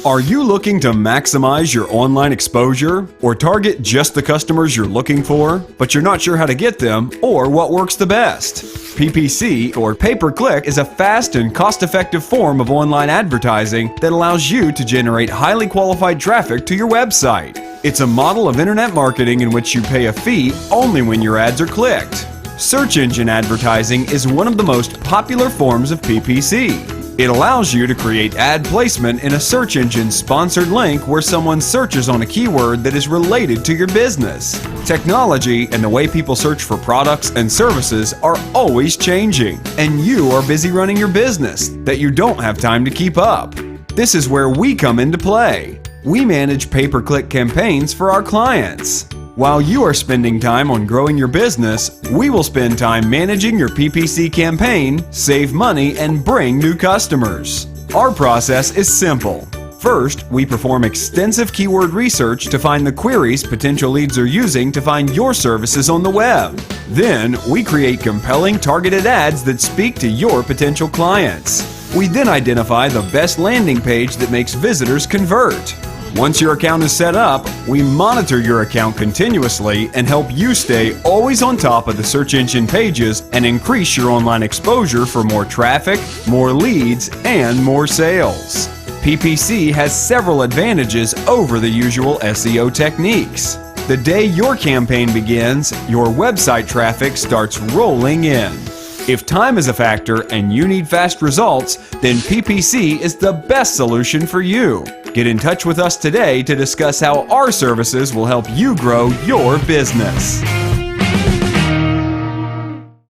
Are you looking to maximize your online exposure or target just the customers you're looking for, but you're not sure how to get them or what works the best? PPC, or pay-per-click, is a fast and cost-effective form of online advertising that allows you to generate highly qualified traffic to your website. It's a model of internet marketing in which you pay a fee only when your ads are clicked. Search engine advertising is one of the most popular forms of PPC. It allows you to create ad placement in a search engine sponsored link where someone searches on a keyword that is related to your business. Technology and the way people search for products and services are always changing, and you are busy running your business that you don't have time to keep up. This is where we come into play. We manage pay-per-click campaigns for our clients. While you are spending time on growing your business, we will spend time managing your PPC campaign, save money, and bring new customers. Our process is simple. First, we perform extensive keyword research to find the queries potential leads are using to find your services on the web. Then, we create compelling targeted ads that speak to your potential clients. We then identify the best landing page that makes visitors convert. Once your account is set up, we monitor your account continuously and help you stay always on top of the search engine pages and increase your online exposure for more traffic, more leads, and more sales. PPC has several advantages over the usual SEO techniques. The day your campaign begins, your website traffic starts rolling in. If time is a factor and you need fast results, then PPC is the best solution for you. Get in touch with us today to discuss how our services will help you grow your business.